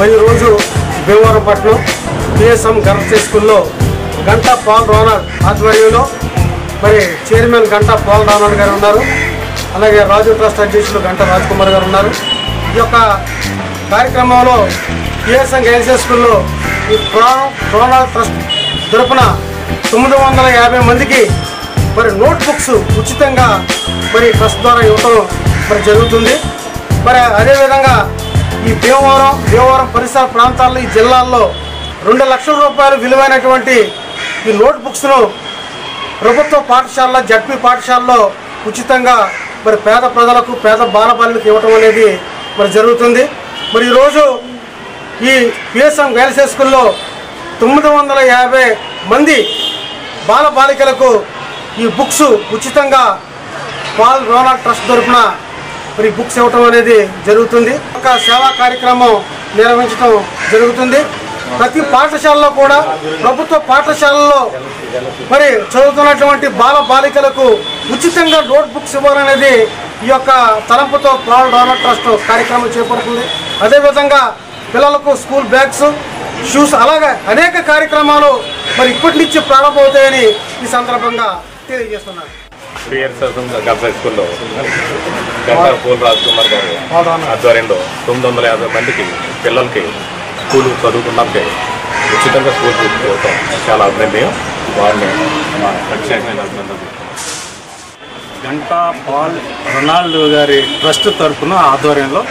మరి ఈరోజు భీమవరం పట్టణం పిఎస్ఎం గర్ల్స్ హై స్కూల్లో గంటా పాల్ రోనాల్డ్ ఆధ్వర్యంలో మరి చైర్మన్ గంటా పాల్ రోనాల్డ్ గారు ఉన్నారు. అలాగే రాజు ట్రస్ట్ అధ్యక్షులు గంటా రాజ్ కుమార్ గారు ఉన్నారు. ఈ యొక్క కార్యక్రమంలో పిఎస్ఎం గర్ల్స్ హై స్కూల్లో ఈ రోనాల్డ్ ట్రస్ట్ తరపున 950 మందికి మరి నోట్ బుక్స్ ఉచితంగా మరి ట్రస్ట్ ద్వారా ఇవ్వటం మరి జరుగుతుంది. మరి అదేవిధంగా ఈ భీమవరం పరిసర ప్రాంతాల్లో ఈ జిల్లాల్లో 2 లక్షల రూపాయలు విలువైనటువంటి ఈ నోట్ బుక్స్ను ప్రభుత్వ పాఠశాలలో జడ్పీ పాఠశాలలో ఉచితంగా మరి పేద ప్రజలకు పేద బాలబాలికలకు ఇవ్వటం అనేది మరి జరుగుతుంది. మరి ఈరోజు ఈ పిఎస్ఎం గర్ల్స్ హై స్కూల్లో 950 మంది బాలబాలికలకు ఈ బుక్స్ ఉచితంగా పాల్ రోనాల్డ్ ట్రస్ట్ తరపున మరి బుక్స్ ఇవ్వటం అనేది జరుగుతుంది. ఒక సేవా కార్యక్రమం నిర్వహించడం జరుగుతుంది. ప్రతి పాఠశాలలో కూడా ప్రభుత్వ పాఠశాలలో మరి చదువుతున్నటువంటి బాలికలకు ఉచితంగా నోట్ బుక్స్ ఇవ్వాలనేది ఈ యొక్క తలంపుతో పాల్ రోనాల్డ్ ట్రస్ట్ కార్యక్రమం చేపడుతుంది. అదేవిధంగా పిల్లలకు స్కూల్ బ్యాగ్స్, షూస్, అలాగే అనేక కార్యక్రమాలు మరి ఇప్పటి నుంచి ప్రారంభమవుతాయని ఈ సందర్భంగా తెలియజేస్తున్నారు. గర్ల్స్ హై స్కూల్లో గంటా పాల్ రాజ్ కుమార్ గారు ఆధ్వర్యంలో 950 మందికి పిల్లలకి స్కూలు చదువుకున్నకే ఉచితంగా స్కూల్ బుక్స్ ఇవ్వటం చాలా అభినందనీయం. వారిని మా ప్రత్యేకమైన అభినందనలు. గంటా పాల్ రోనాల్డ్ గారి ట్రస్ట్ తరఫున ఆధ్వర్యంలో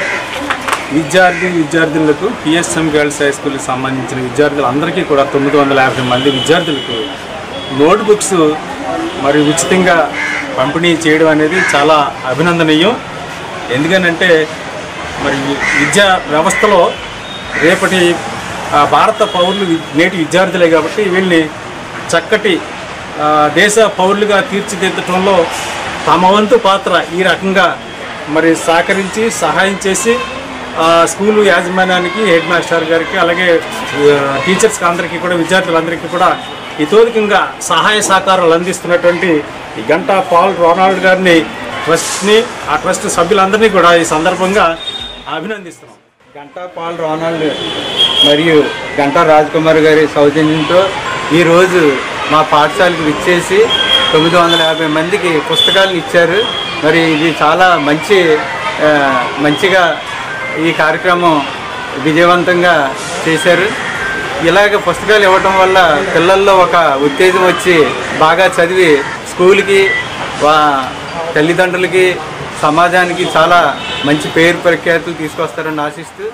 విద్యార్థులకు పిఎస్ఎం గర్ల్స్ హై స్కూల్కి సంబంధించిన విద్యార్థులందరికీ కూడా 950 మంది విద్యార్థులకు నోట్ బుక్స్ మరి ఉచితంగా పంపిణీ చేయడం అనేది చాలా అభినందనీయం. ఎందుకనంటే మరి విద్యా వ్యవస్థలో రేపటి భారత పౌరులు నేటి విద్యార్థులే కాబట్టి వీళ్ళని చక్కటి దేశ పౌరులుగా తీర్చిదిద్దటంలో తమ వంతు పాత్ర ఈ రకంగా మరి సహకరించి సహాయం చేసి స్కూలు యాజమాన్యానికి, హెడ్ మాస్టర్ గారికి, అలాగే టీచర్స్కి అందరికీ కూడా విద్యార్థులందరికీ కూడా ఇతోధికంగా సహాయ సహకారాలు అందిస్తున్నటువంటి ఈ గంటా పాల్ రోనాల్డ్ గారిని ట్రస్ట్ని, ఆ ట్రస్ట్ సభ్యులందరినీ కూడా ఈ సందర్భంగా అభినందిస్తున్నాం. గంటా పాల్ రోనాల్డ్ మరియు గంటా రాజ్ కుమార్ గారి సౌజన్యంతో ఈరోజు మా పాఠశాలకు విచ్చేసి 950 మందికి పుస్తకాలను ఇచ్చారు. మరి ఇది చాలా మంచిగా ఈ కార్యక్రమం విజయవంతంగా చేశారు. ఇలాగ పుస్తకాలు ఇవ్వటం వల్ల పిల్లల్లో ఒక ఉత్తేజం వచ్చి బాగా చదివి స్కూల్కి, తల్లిదండ్రులకి, సమాజానికి చాలా మంచి పేరు ప్రఖ్యాతులు తీసుకొస్తారని ఆశిస్తూ